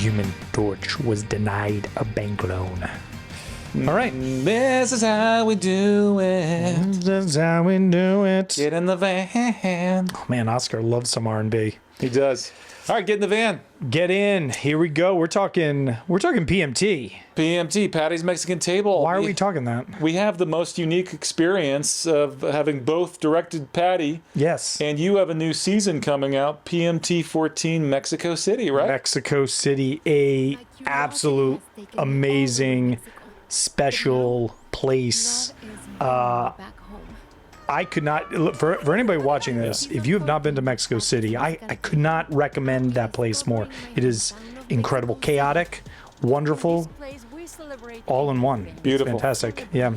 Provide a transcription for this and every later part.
Human Torch was denied a bank loan. All right. This is how we do it. This is how we do it. Get in the van. Oh, man, Oscar loves some R&B. He does. All right, get in the van. Get in. Here we go. We're talking PMT. PMT, Patty's Mexican Table. Why are we talking that? We have the most unique experience of having both directed Patty. Yes. And you have a new season coming out, PMT 14 Mexico City, right? Mexico City, a absolute amazing special place. I could not, for anybody watching this, if you have not been to Mexico City, I could not recommend that place more. It is incredible, chaotic, wonderful, all in one. Beautiful. It's fantastic, yeah.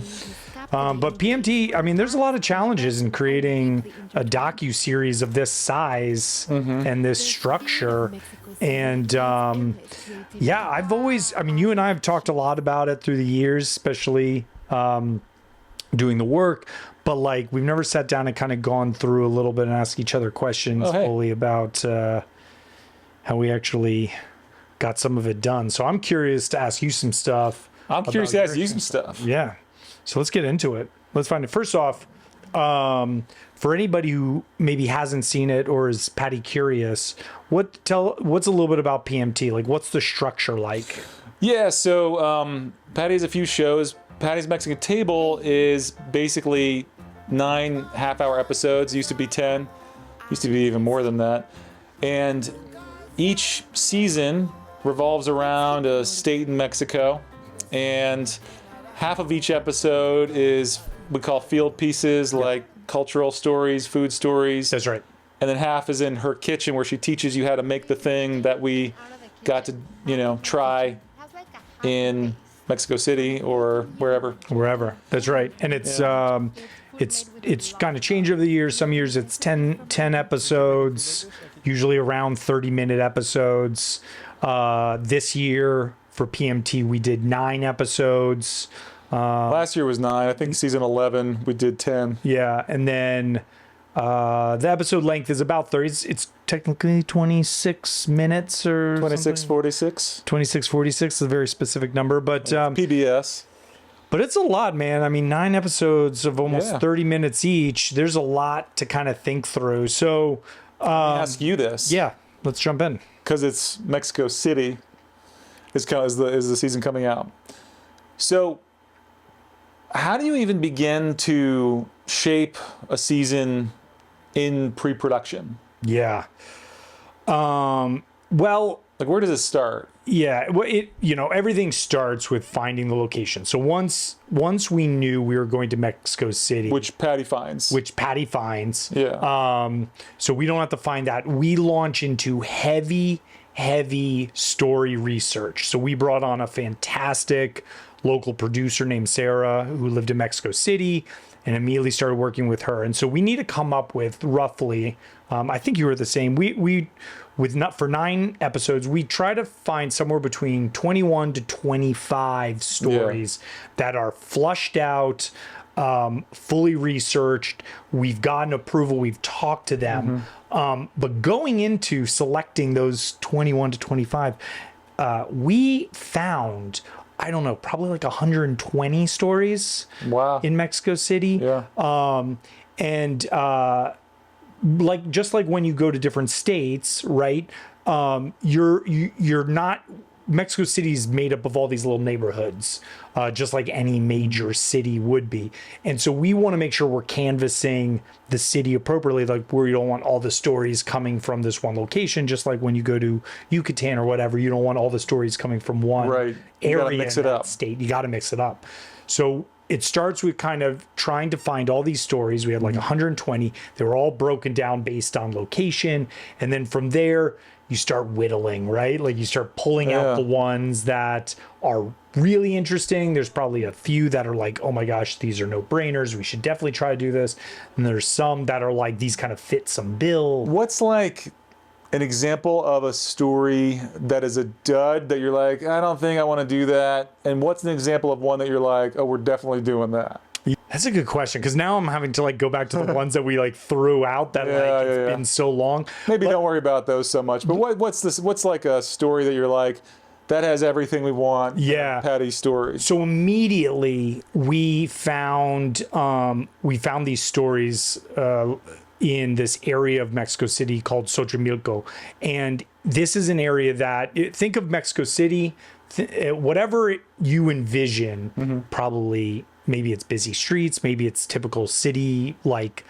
But PMT, I mean, there's a lot of challenges in creating a docu-series of this size and this structure. And yeah, I've always, I mean, you and I have talked a lot about it through the years, especially doing the work. But like, we've never sat down and kind of gone through a little bit and asked each other questions fully about how we actually got some of it done. So I'm curious to ask you some stuff. I'm curious to ask you some stuff. Yeah. So let's get into it. Let's find it. First off, for anybody who maybe hasn't seen it or is Patty curious, what's a little bit about PMT? Like, what's the structure like? Yeah, so Patty has a few shows. Patty's Mexican Table is basically 9 half-hour episodes. Used to be 10. Used to be even more than that. And each season revolves around a state in Mexico. And half of each episode is we call field pieces, like cultural stories, food stories. That's right. And then half is in her kitchen where she teaches you how to make the thing that we got to, try in Mexico City or wherever. That's right. And it's kind of changed over the years. Some years it's 10 episodes, usually around 30-minute episodes. This year for PMT we did 9 episodes. Last year was 9. I think season 11 we did 10. Yeah, and then the episode length is about 30. It's technically 26 minutes or 26:46. 26:46 is a very specific number, but PBS. But it's a lot, man. I mean, 9 episodes of almost 30 minutes each. There's a lot to kind of think through. So let me ask you this. Yeah, let's jump in. Because it's Mexico City is the season coming out. So how do you even begin to shape a season in pre-production? Yeah. Well, like, where does it start? Yeah, well, everything starts with finding the location. So once we knew we were going to Mexico City, which Patty finds. Yeah. So we don't have to find that. We launch into heavy story research. So we brought on a fantastic local producer named Sarah who lived in Mexico City, and immediately started working with her. And so we need to come up with roughly, I think you were the same. For 9 episodes, we try to find somewhere between 21 to 25 stories that are flushed out, fully researched. We've gotten approval. We've talked to them. But going into selecting those 21 to 25, we found, I don't know, probably like 120 stories in Mexico City. Yeah. Just like when you go to different states, right? You're not, Mexico City is made up of all these little neighborhoods, just like any major city would be. And so we want to make sure we're canvassing the city appropriately, like where you don't want all the stories coming from this one location, just like when you go to Yucatan or whatever, you don't want all the stories coming from one area in that state. You got to mix it up. So it starts with kind of trying to find all these stories. We had like 120. They were all broken down based on location. And then from there, you start whittling, right? Like you start pulling out the ones that are really interesting. There's probably a few that are like, oh my gosh, these are no-brainers. We should definitely try to do this. And there's some that are like, these kind of fit some bill. What's like an example of a story that is a dud that you're like, I don't think I want to do that? And what's an example of one that you're like, oh, we're definitely doing that? That's a good question, because now I'm having to like go back to the ones that we like threw out that it's been so long. Maybe don't worry about those so much. But what's this? What's like a story that you're like, that has everything we want? Yeah, Patty's story. So immediately we found these stories in this area of Mexico City called Xochimilco, and this is an area that think of Mexico City, whatever you envision, probably. Maybe it's busy streets, maybe it's typical city like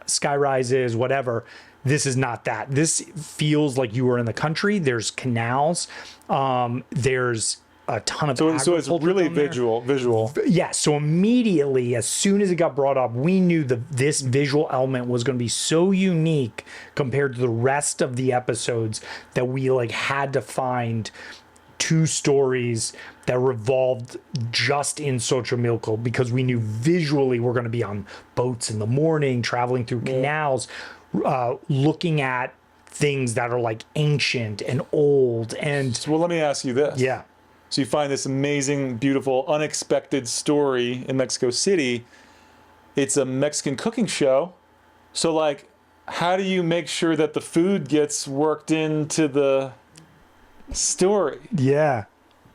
sky rises, whatever. This is not that. This feels like you were in the country. There's canals. There's a ton of agriculture. So it's really visual. Yeah. So immediately, as soon as it got brought up, we knew that this visual element was going to be so unique compared to the rest of the episodes that we like had to find 2 stories that revolved just in Xochimilco, because we knew visually we're going to be on boats in the morning, traveling through canals, looking at things that are like ancient and old. And well, let me ask you this. Yeah. So you find this amazing, beautiful, unexpected story in Mexico City. It's a Mexican cooking show. So like, how do you make sure that the food gets worked into the story? Yeah.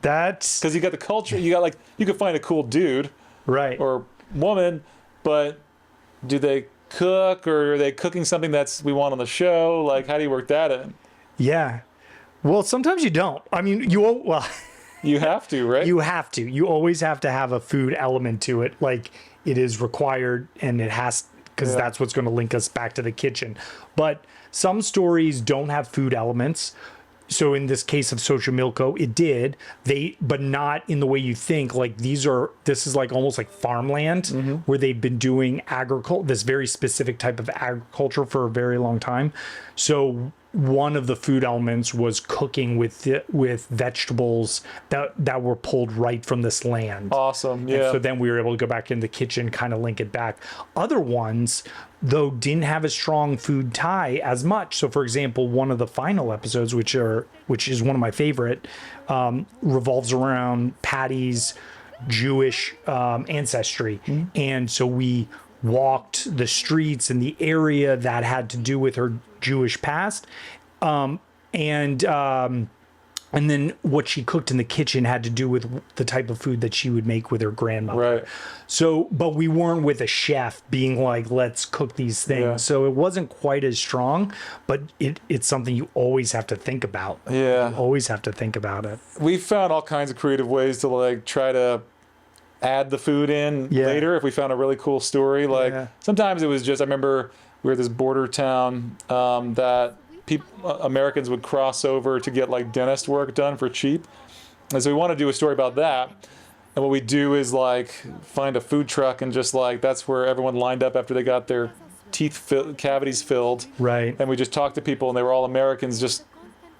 That's because you got the culture. You got like, you could find a cool dude, right, or woman, but do they cook, or are they cooking something that's we want on the show? Like, how do you work that in? Yeah. Well, sometimes you don't. I mean, you have to, right? You have to. You always have to have a food element to it. Like, it is required, and it has, because that's what's going to link us back to the kitchen. But some stories don't have food elements. So in this case of Xochimilco, it did. But not in the way you think. Like, this is like almost like farmland, where they've been doing this very specific type of agriculture for a very long time. So one of the food elements was cooking with vegetables that were pulled right from this land. Awesome. Yeah. And so then we were able to go back in the kitchen, kind of link it back. Other ones, though, didn't have a strong food tie as much. So, for example, one of the final episodes, which is one of my favorite, revolves around Patty's Jewish ancestry. And so we walked the streets in the area that had to do with her Jewish past, and then what she cooked in the kitchen had to do with the type of food that she would make with her grandmother. Right. So, but we weren't with a chef being like, let's cook these things. Yeah. So it wasn't quite as strong, but it's something you always have to think about. Yeah. You always have to think about it. We found all kinds of creative ways to like try to add the food in later if we found a really cool story. Like sometimes it was just, I remember we were this border town that Americans would cross over to get like dentist work done for cheap. And so we want to do a story about that. And what we do is like find a food truck and just like, that's where everyone lined up after they got their cavities filled. Right. And we just talked to people, and they were all Americans. Just,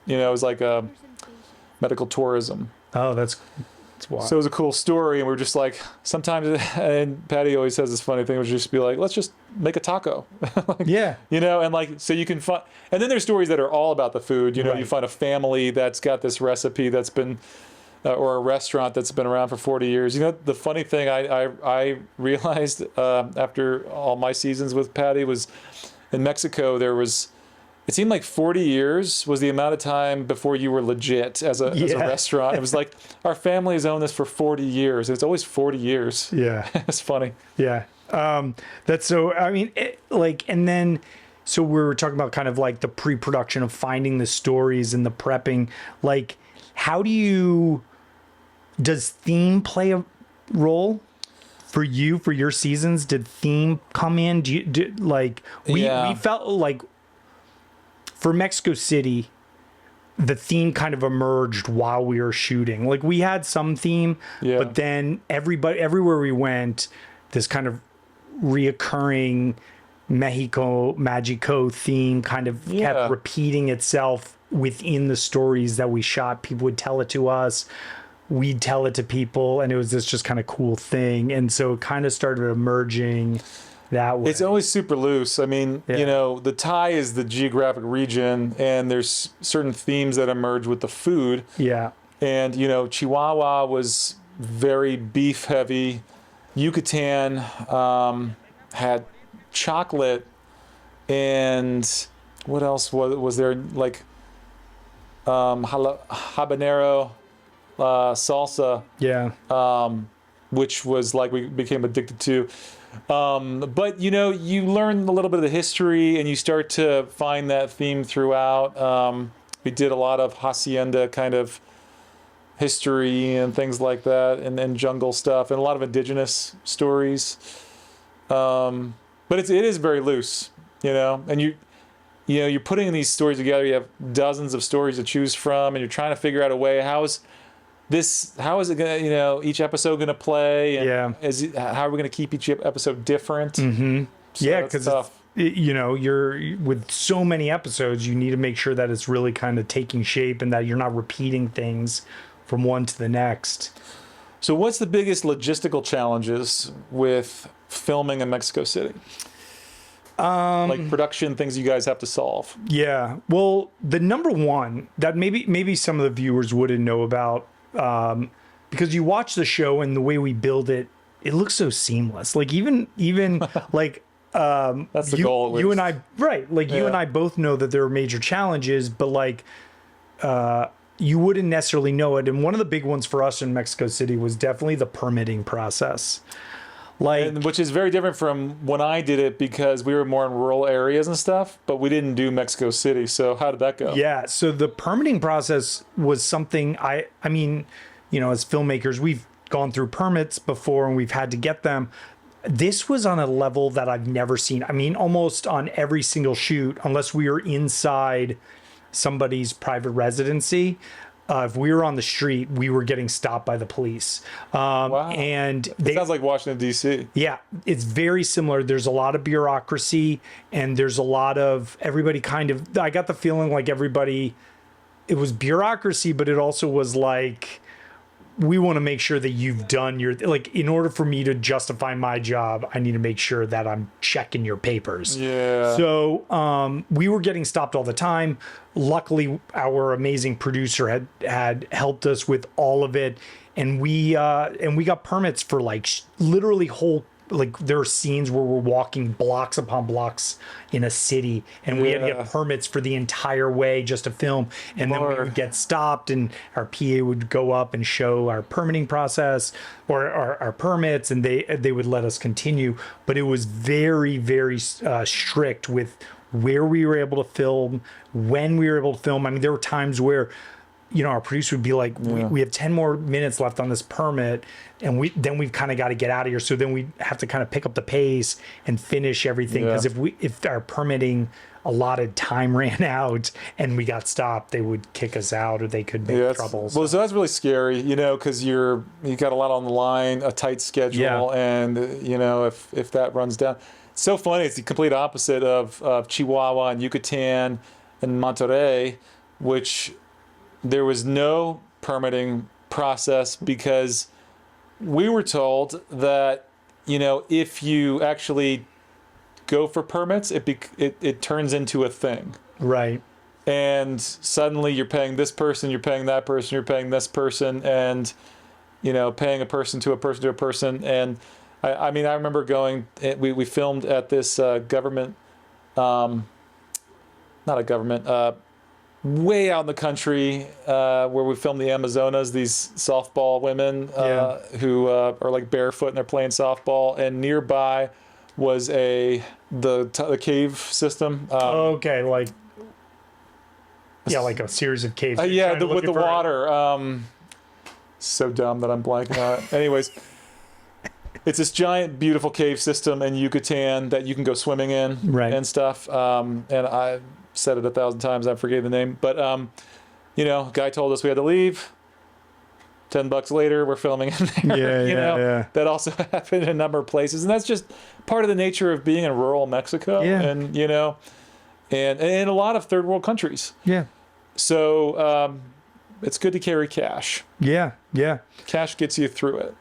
it was like a medical tourism. Oh, that's wild. So it was a cool story, and we were just like, sometimes, and Patty always says this funny thing, which is just be like, let's just make a taco. Like, and like, so you can find, and then there's stories that are all about the food. You find a family that's got this recipe that's been, or a restaurant that's been around for 40 years. The funny thing I realized after all my seasons with Patty was in Mexico, it seemed like 40 years was the amount of time before you were legit as a restaurant. It was like, our family has owned this for 40 years. It's always 40 years. Yeah. It's funny. Yeah. That's so, I mean, and then, so we were talking about kind of like the pre-production of finding the stories and the prepping. Like, does theme play a role? For you, for your seasons, did theme come in? We felt like for Mexico City, the theme kind of emerged while we were shooting. Like, we had some theme, but then everywhere we went, this kind of reoccurring Mexico Magico theme kind of kept repeating itself within the stories that we shot. People would tell it to us. We'd tell it to people, and it was this just kind of cool thing. And so it kind of started emerging that way. It's always super loose. I mean, the tie is the geographic region, and there's certain themes that emerge with the food. Yeah. And, Chihuahua was very beef heavy. Yucatan had chocolate, and what else was there? Like habanero salsa, Yeah. which was like we became addicted to. But you know, you learn a little bit of the history, and you start to find that theme throughout. We did a lot of hacienda kind of history and things like that, and jungle stuff, and a lot of indigenous stories. But it is very loose, you know, and you're putting these stories together. You have dozens of stories to choose from, and you're trying to figure out a way how is it gonna, you know, each episode gonna play, and how are we gonna keep each episode different? Mm-hmm. So Yeah, because you know, you're with so many episodes, you need to make sure that it's really kind of taking shape and that you're not repeating things from one to the next. So what's the biggest logistical challenges with filming in Mexico City? Like production things you guys have to solve. Yeah. Well, the number one that maybe some of the viewers wouldn't know about, because you watch the show and the way we build it, it looks so seamless. Like even like that's the goal. You and I, right? Like you and I both know that there are major challenges, but like you wouldn't necessarily know it. And one of the big ones for us in Mexico City was definitely the permitting process. Like, which is very different from when I did it, because we were more in rural areas and stuff, but we didn't do Mexico City. So how did that go? Yeah. So the permitting process was something I mean, you know, as filmmakers, we've gone through permits before and we've had to get them. This was on a level that I've never seen. I mean, almost on every single shoot, unless we were inside somebody's private residency, if we were on the street, we were getting stopped by the police. Wow. And it sounds like Washington, D.C. Yeah, it's very similar. There's a lot of bureaucracy, and there's a lot of everybody kind of, I got the feeling like everybody, it was bureaucracy, but it also was like, we want to make sure that you've done your, like, in order for me to justify my job, I need to make sure that I'm checking your papers. Yeah. So we were getting stopped all the time. Luckily, our amazing producer had helped us with all of it, and we got permits for like literally whole, like there are scenes where we're walking blocks upon blocks in a city, and we had to get permits for the entire way just to film. And then we would get stopped, and our PA would go up and show our permitting process or our permits, and they would let us continue. But it was very, very strict with where we were able to film, when we were able to film. I mean, there were times where, you know, our producer would be like, we have 10 more minutes left on this permit, and we've kind of got to get out of here. So then we have to kind of pick up the pace and finish everything. Because if our permitting allotted time ran out and we got stopped, they would kick us out, or they could make trouble. Well, so that's really scary, you know, because you got a lot on the line, a tight schedule, and you know, if that runs down. It's so funny. It's the complete opposite of Chihuahua and Yucatan and Monterrey, which there was no permitting process, because we were told that, you know, if you actually go for permits, it turns into a thing. Right. And suddenly you're paying this person, you're paying that person, you're paying this person, and, you know, paying a person to a person to a person. And I mean, I remember going, we filmed at this government, not a government, way out in the country, where we filmed the Amazonas, these softball women who are like barefoot and they're playing softball, and nearby was the cave system. Okay, like like a series of caves. With the water. So dumb that I'm blanking on it. Anyways, it's this giant, beautiful cave system in Yucatan that you can go swimming in and stuff. And I said it 1,000 times, I forget the name. But, you know, guy told us we had to leave. $10 later, we're filming in there. That also happened in a number of places. And that's just part of the nature of being in rural Mexico. Yeah. And, you know, and in a lot of third world countries. Yeah. So it's good to carry cash. Yeah. Yeah. Cash gets you through it.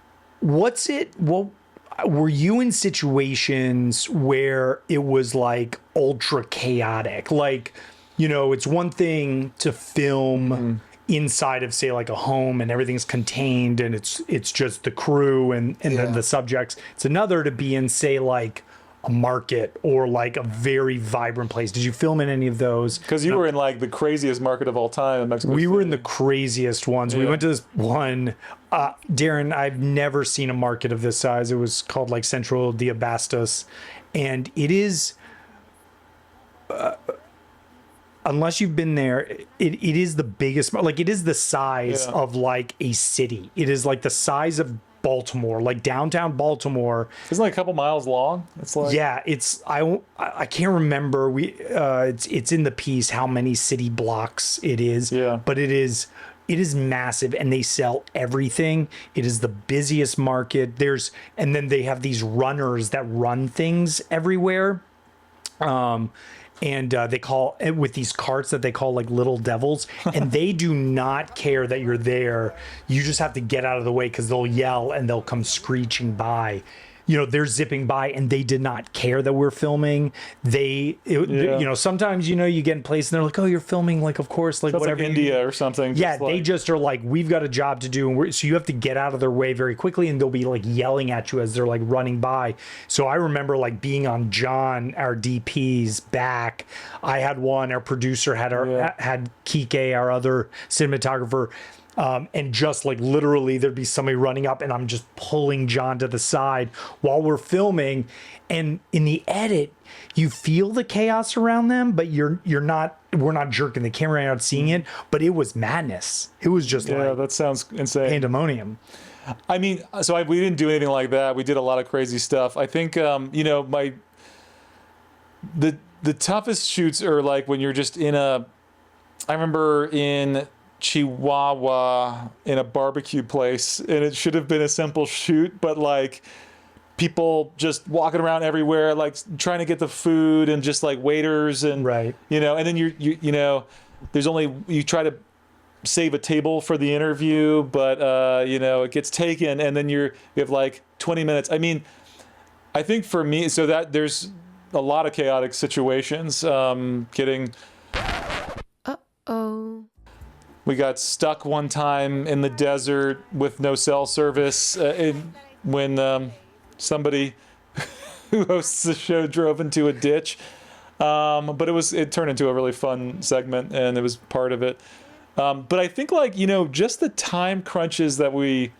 Were you in situations where it was like ultra chaotic? Like, you know, it's one thing to film inside of, say, like a home, and everything's contained and it's just the crew and then the subjects. It's another to be in, say, like a market or like a very vibrant place. Did you film in any of those? Because you were in like the craziest market of all time in Mexico We City. were in the craziest ones. We went to this one, Darren, I've never seen a market of this size. It was called like Central de Abastos, and it is, unless you've been there, it is the biggest, like it is the size of like a city. It is like the size of Baltimore, like downtown Baltimore. Isn't it like a couple miles long? It's like, Yeah, it's I can't remember. It's in the piece how many city blocks it is. Yeah. But it is massive, and they sell everything. It is the busiest market. And then they have these runners that run things everywhere. And they call with these carts that they call like little devils, and they do not care that you're there. You just have to get out of the way because they'll yell and they'll come screeching by. You know, they're zipping by, and they did not care that we're filming. You know, sometimes, you know, you get in place and they're like, "Oh, you're filming," like, of course, like that's whatever. like India or something. Yeah, just like, they just are like, "We've got a job to do," and so you have to get out of their way very quickly, and they'll be like yelling at you as they're like running by. So I remember like being on John, our DP's back. I had one. Our producer had had Kike, our other cinematographer. And just like literally there'd be somebody running up, and I'm just pulling John to the side while we're filming. And in the edit, you feel the chaos around them, but we're not jerking the camera out seeing it, but it was madness. It was just like, that sounds insane. Pandemonium. I mean, so we didn't do anything like that. We did a lot of crazy stuff. I think, you know, the toughest shoots are like when you're just I remember in Chihuahua in a barbecue place, and it should have been a simple shoot, but like people just walking around everywhere, like trying to get the food, and just like waiters, and you know, and then you know, you try to save a table for the interview, but you know, it gets taken, and then you have like 20 minutes. I mean, I think for me, so that there's a lot of chaotic situations. We got stuck one time in the desert with no cell service when somebody who hosts the show drove into a ditch. But it turned into a really fun segment, and it was part of it. But I think, like, you know, just the time crunches that we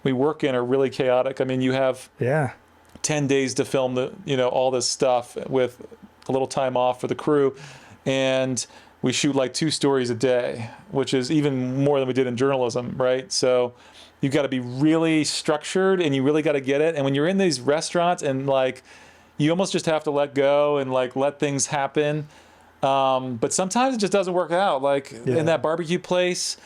work in are really chaotic. I mean, you have 10 days to film all this stuff with a little time off for the crew, and we shoot like 2 stories a day, which is even more than we did in journalism, right? So you've got to be really structured, and you really got to get it. And when you're in these restaurants, and like, you almost just have to let go and like let things happen. But sometimes it just doesn't work out. Like in that barbecue place,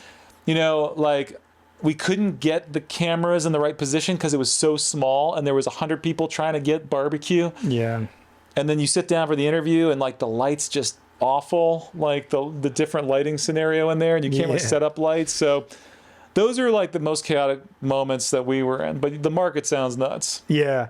you know, like we couldn't get the cameras in the right position because it was so small, and there was 100 people trying to get barbecue. Yeah. And then you sit down for the interview, and like the lights just awful, like the different lighting scenario in there, and you can't really set up lights. So those are like the most chaotic moments that we were in, but the market sounds nuts. Yeah,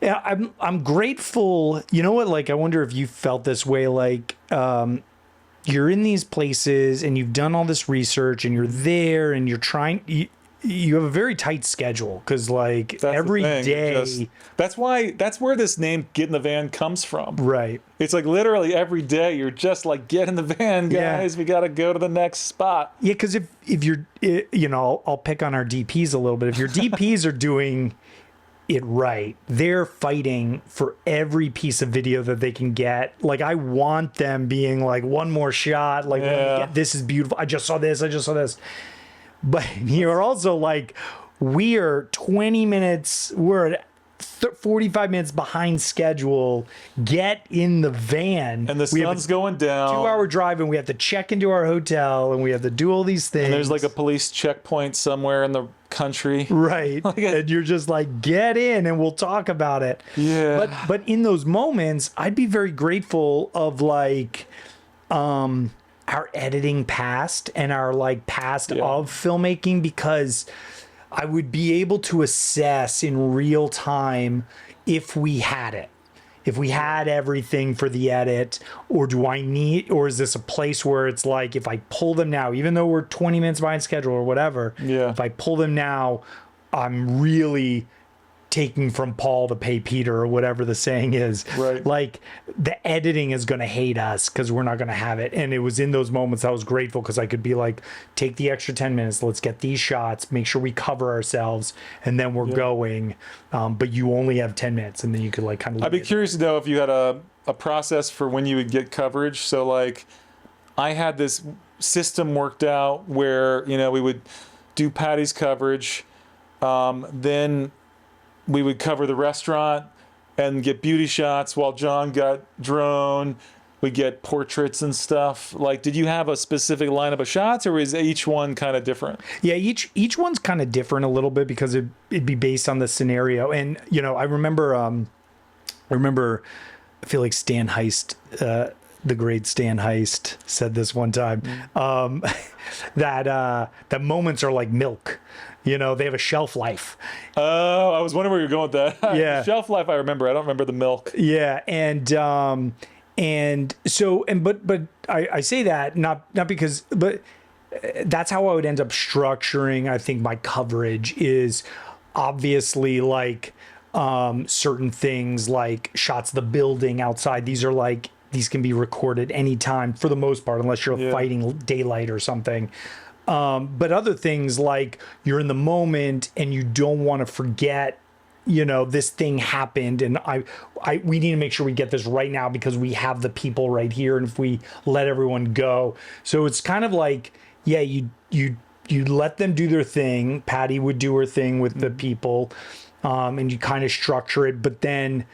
I'm grateful. You know what, like, I wonder if you felt this way, like you're in these places and you've done all this research and you're there and you're trying, you have a very tight schedule, because like every day. That's where this name "Get in the Van" comes from. Right. It's like literally every day you're just like, "Get in the van, guys. We got to go to the next spot." Yeah, because if you're, you know, I'll pick on our DPs a little bit. If your DPs are doing it right, they're fighting for every piece of video that they can get. Like, I want them being like, one more shot. Like, this is beautiful. I just saw this. But you're also like, we are 20 minutes, we're at 45 minutes behind schedule. Get in the van. And the sun's going down. 2-hour drive, and we have to check into our hotel, and we have to do all these things. And there's like a police checkpoint somewhere in the country. Right. And you're just like, get in and we'll talk about it. Yeah. But in those moments, I'd be very grateful of like, our editing past and our like past of filmmaking, because I would be able to assess in real time if we had it. if we had everything for the edit, or or is this a place where it's like, if I pull them now, even though we're 20 minutes behind schedule or whatever, if I pull them now, I'm really taking from Paul to pay Peter, or whatever the saying is. Right. Like, the editing is going to hate us because we're not going to have it. And it was in those moments I was grateful, because I could be like, take the extra 10 minutes, let's get these shots, make sure we cover ourselves, and then we're going. But you only have 10 minutes, and then you could like kind of. I'd be curious to know if you had a process for when you would get coverage. So like, I had this system worked out where, you know, we would do Patty's coverage, then we would cover the restaurant and get beauty shots while John got drone. We get portraits and stuff. Like, did you have a specific lineup of shots, or is each one kind of different? Yeah, each one's kind of different a little bit, because it'd be based on the scenario. And you know, I remember, I feel like Stan Heist, the great Stan Heist, said this one time, that moments are like milk. You know, they have a shelf life. Oh, I was wondering where you're going with that. Yeah. Shelf life, I remember. I don't remember the milk. Yeah, and so I say that not because, but that's how I would end up structuring, I think, my coverage is obviously like certain things like shots of the building outside. These can be recorded anytime for the most part, unless you're fighting daylight or something. But other things like you're in the moment and you don't want to forget, you know, this thing happened, and we need to make sure we get this right now because we have the people right here, and if we let everyone go. So it's kind of like, yeah, you let them do their thing. Patty would do her thing with the people, and you kind of structure it, but then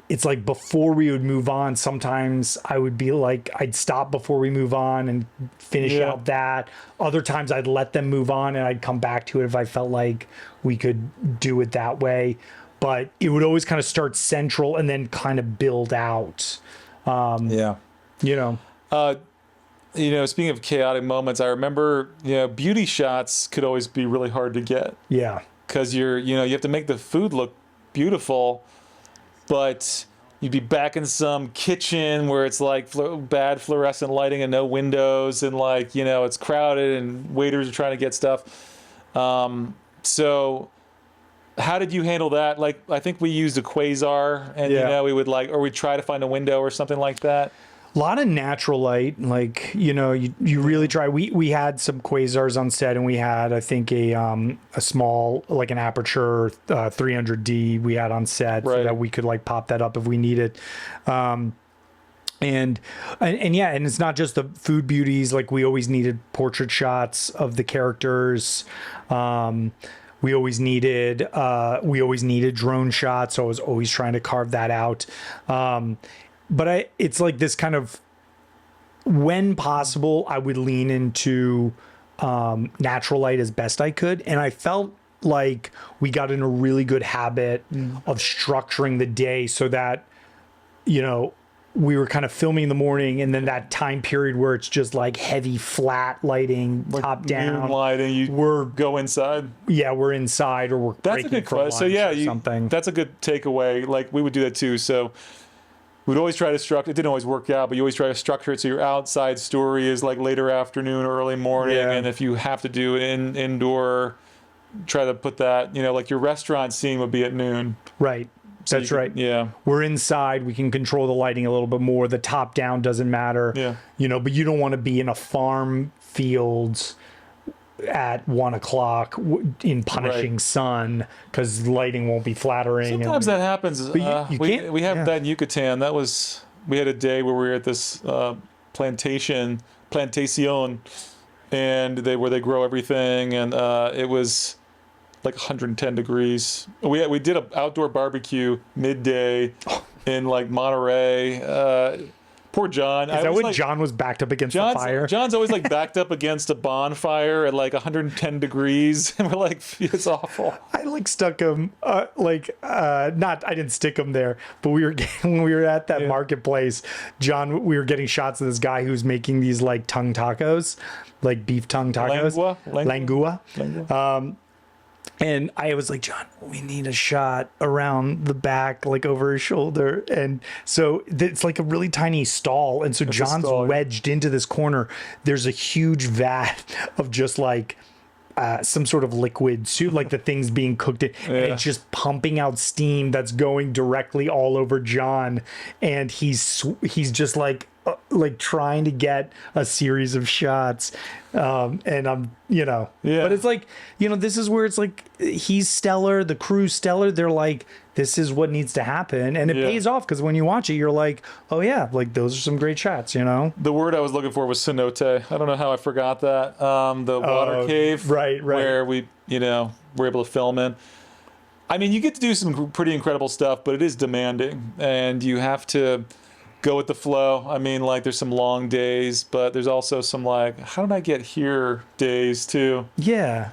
it's like before we would move on, sometimes I would be like, I'd stop before we move on and finish out that. Other times I'd let them move on and I'd come back to it if I felt like we could do it that way. But it would always kind of start central and then kind of build out. You know. You know, speaking of chaotic moments, I remember, you know, beauty shots could always be really hard to get. Yeah. Because you have to make the food look beautiful, but you'd be back in some kitchen where it's like bad fluorescent lighting and no windows, and like, you know, it's crowded and waiters are trying to get stuff. So how did you handle that? Like, I think we used a quasar, and you know, we would or we'd try to find a window or something like that. A lot of natural light, like, you know, you really try. We had some quasars on set, and we had, I think, a small, like an aperture 300D we had on set, so that we could like pop that up if we needed. And yeah, and it's not just the food beauties. Like, we always needed portrait shots of the characters. We always needed drone shots. So I was always trying to carve that out. But it's like this kind of, when possible, I would lean into natural light as best I could. And I felt like we got in a really good habit of structuring the day so that, you know, we were kind of filming in the morning, and then that time period where it's just like heavy flat lighting, like top down lighting. We're go inside. Yeah, we're inside, or we're that's a good question. So yeah, something. That's a good takeaway. Like, we would do that too. So we'd always try to structure. It didn't always work out, but you always try to structure it so your outside story is like later afternoon or early morning, and if you have to do it indoor, try to put that. You know, like your restaurant scene would be at noon. Right. So that's right. Yeah. We're inside. We can control the lighting a little bit more. The top down doesn't matter. Yeah. You know, but you don't want to be in a farm field at 1 o'clock in punishing sun, because lighting won't be flattering. Sometimes that happens. But we have that in Yucatan. We had a day where we were at this plantation, and where they grow everything, and it was like 110 degrees. We did an outdoor barbecue midday in like Monterey. Poor John. Is that when John was backed up against the fire? John's always like backed up against a bonfire at like 110 degrees, and we're like, it's awful. I like stuck him, I didn't stick him there, but when we were at that marketplace, John, we were getting shots of this guy who's making these like tongue tacos, like beef tongue tacos. Lengua. And I was like, John, we need a shot around the back, like over his shoulder. And so it's like a really tiny stall. And so John's wedged into this corner. There's a huge vat of just like some sort of liquid soup, like the thing's being cooked in, and it's just pumping out steam that's going directly all over John. And he's just like trying to get a series of shots. And I'm, but it's like, this is where it's like, he's stellar, the crew's stellar. They're like, this is what needs to happen. And it pays off, because when you watch it, you're like, oh yeah, like those are some great shots, The word I was looking for was cenote. I don't know how I forgot that. The water cave. Right. Where we, were able to film in. I mean, you get to do some pretty incredible stuff, but it is demanding. And you have to go with the flow. I mean, like, there's some long days, but there's also some like, how did I get here days too? Yeah.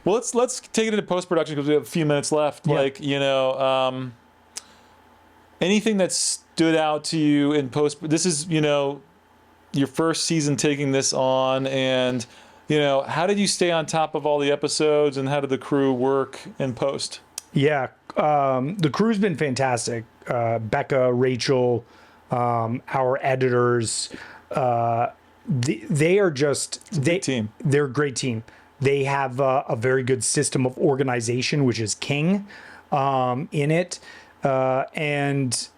Well, let's take it into post-production, because we have a few minutes left. Yeah. Like, anything that stood out to you in post. This is, your first season taking this on, and how did you stay on top of all the episodes, and how did the crew work in post? Yeah, the crew's been fantastic. Becca, Rachel, our editors, they are just team. They're a great team. They have a very good system of organization, which is king in it. And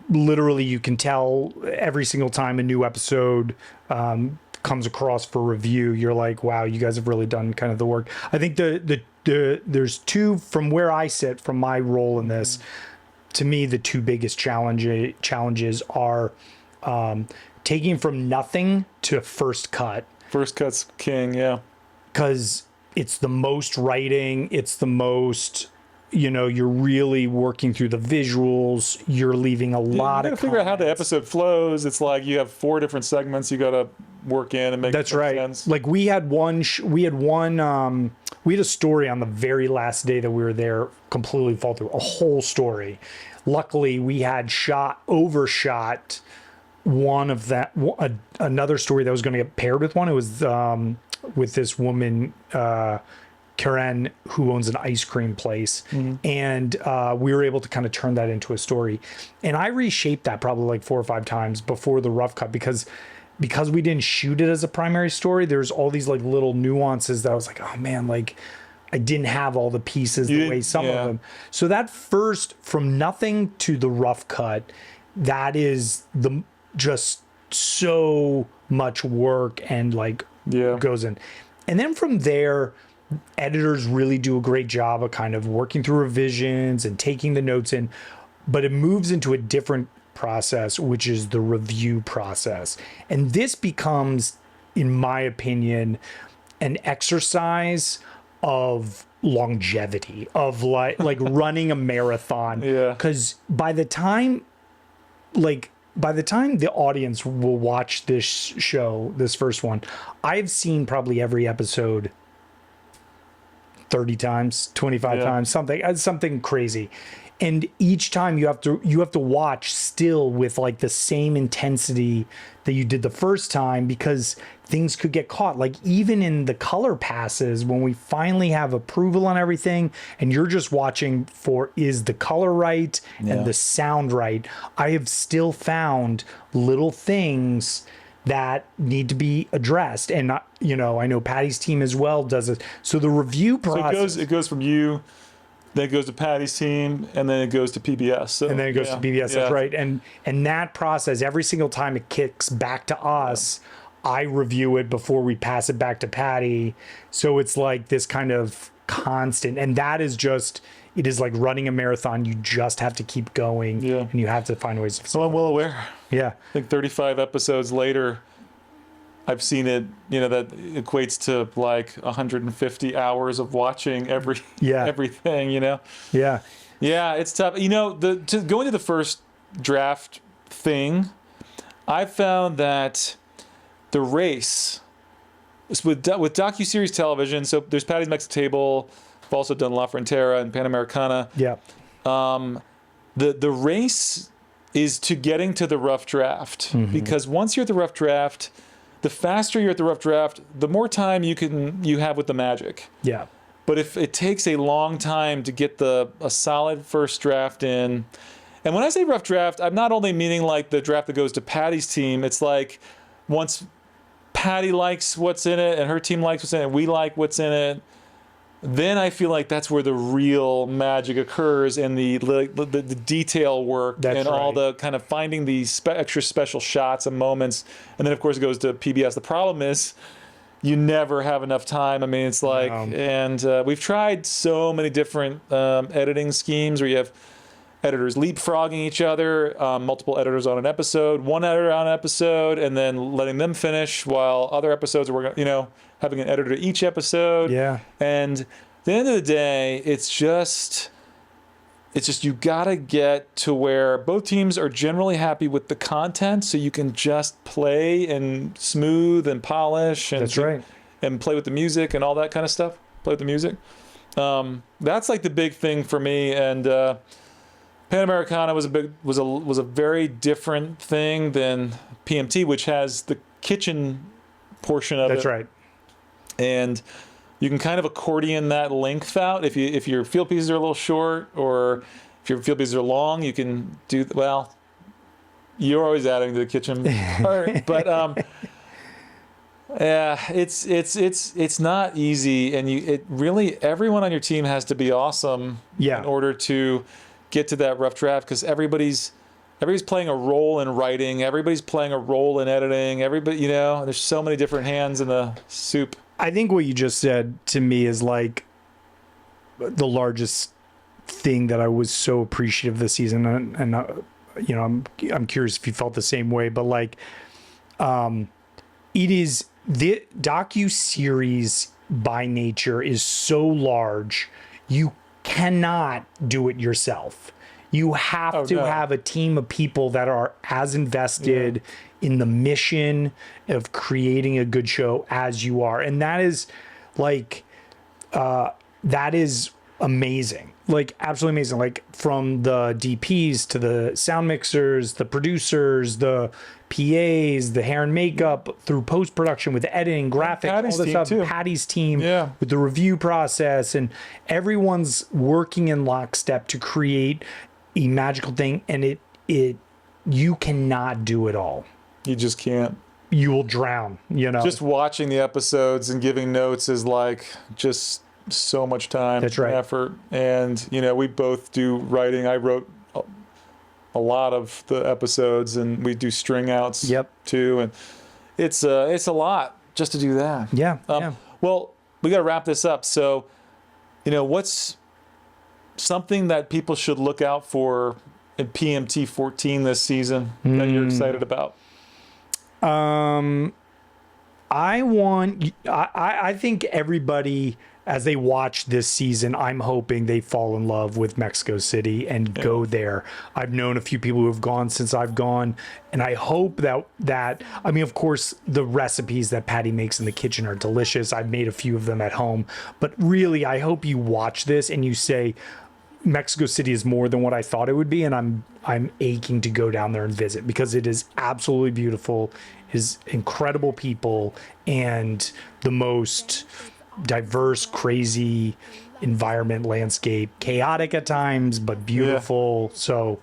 literally you can tell every single time a new episode comes across for review, you're like, wow, you guys have really done kind of the work. I think there's two, from where I sit, from my role in this, to me, the two biggest challenges are taking from nothing to first cut. First cut's king, yeah. Because it's the most writing, it's the most, you're really working through the visuals, you're leaving a lot of You gotta figure out how the episode flows. It's like you have 4 different segments you gotta work in and make That's right. sense. Like we had a story on the very last day that we were there completely fall through, a whole story. Luckily, we had overshot one of that, another story that was going to get paired with one. It was with this woman, Karen, who owns an ice cream place. And we were able to kind of turn that into a story. And I reshaped that probably like 4 or 5 times before the rough cut, because we didn't shoot it as a primary story. There's all these like little nuances that I was like, oh man, like I didn't have all the pieces the way some of them. So that first, from nothing to the rough cut, that is just so much work and like goes in. And then from there, editors really do a great job of kind of working through revisions and taking the notes in, but it moves into a different process, which is the review process. And this becomes, in my opinion, an exercise of longevity, of like running a marathon. Because by the time the audience will watch this show, this first one, I've seen probably every episode 30 times, 25 times, something crazy. And each time you have to watch still with like the same intensity that you did the first time, because things could get caught. Like even in the color passes, when we finally have approval on everything and you're just watching for, is the color right and the sound right, I have still found little things that need to be addressed. And I know Patty's team as well does it. So the review process, so it goes from you, then it goes to Patty's team, and then it goes to PBS. So, and then it goes to PBS. That's right. And that process, every single time it kicks back to us, I review it before we pass it back to Patty. So it's like this kind of constant, and that is just, it is like running a marathon. You just have to keep going, and you have to find ways of. So I'm well aware. Yeah. I think 35 episodes later, I've seen it, that equates to like 150 hours of watching everything, Yeah. Yeah, it's tough. To go into the first draft thing, I found that the race with docu-series television, so there's Patty's Mexican Table, I've also done La Frontera and Panamericana. Yeah. The race is to getting to the rough draft, because once you're at the rough draft, the faster you're at the rough draft, the more time you have with the magic. Yeah. But if it takes a long time to get a solid first draft in, and when I say rough draft, I'm not only meaning like the draft that goes to Patty's team. It's like once Patty likes what's in it and her team likes what's in it, and we like what's in it, then I feel like that's where the real magic occurs, and the detail work and all the kind of finding these extra special shots and moments. And then of course it goes to PBS. The problem is you never have enough time. I mean, it's like, and we've tried so many different editing schemes where you have editors leapfrogging each other, multiple editors on an episode, one editor on an episode, and then letting them finish while other episodes are, having an editor each episode. Yeah. And at the end of the day, it's just you gotta get to where both teams are generally happy with the content, so you can just play and smooth and polish and and play with the music and all that kind of stuff. Play with the music. That's like the big thing for me. And Panamericana was a very different thing than PMT, which has the kitchen portion of it. That's right. And you can kind of accordion that length out. If your field pieces are a little short, or if your field pieces are long, you can do, well, you're always adding to the kitchen part. But yeah, it's not easy, and it really, everyone on your team has to be awesome in order to get to that rough draft, because everybody's playing a role in writing, everybody's playing a role in editing, everybody, there's so many different hands in the soup. I think what you just said to me is like the largest thing that I was so appreciative this season, and I'm curious if you felt the same way, but like, it is the docu-series by nature is so large, you cannot do it yourself. You have to have a team of people that are as invested in the mission of creating a good show as you are. And that is like, that is amazing. Like absolutely amazing. Like from the DPs to the sound mixers, the producers, the PAs, the hair and makeup, through post-production with editing, graphics, all this stuff. Too. Patty's team with the review process, and everyone's working in lockstep to create a magical thing. And you cannot do it all. You just can't. You will drown, Just watching the episodes and giving notes is like just so much time and effort. And, we both do writing. I wrote a lot of the episodes, and we do string outs too. And it's a lot just to do that. Well, we got to wrap this up. So, what's something that people should look out for in PMT 14 this season that you're excited about? I think everybody, as they watch this season, I'm hoping they fall in love with Mexico City and go there. I've known a few people who have gone since I've gone, and I hope that I mean, of course, the recipes that Patty makes in the kitchen are delicious. I've made a few of them at home, but really, I hope you watch this and you say, Mexico City is more than what I thought it would be, and I'm aching to go down there and visit, because it is absolutely beautiful, is incredible people, and the most diverse, crazy environment, landscape, chaotic at times, but beautiful. So,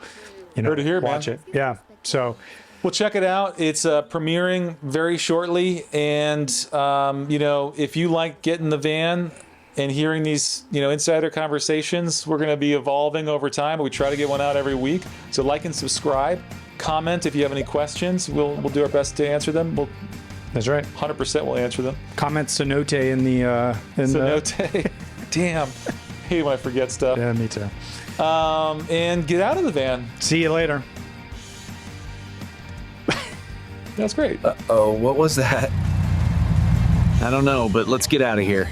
heard to hear, watch it. Yeah. So, well, check it out. It's premiering very shortly, and if you like getting the van and hearing these, insider conversations, we're going to be evolving over time. But we try to get one out every week. So like and subscribe. Comment if you have any questions. We'll do our best to answer them. That's right. 100% we'll answer them. Comment Cenote in the Cenote. Damn. I hate when I forget stuff. Yeah, me too. And get out of the van. See you later. That's great. Uh-oh, what was that? I don't know, but let's get out of here.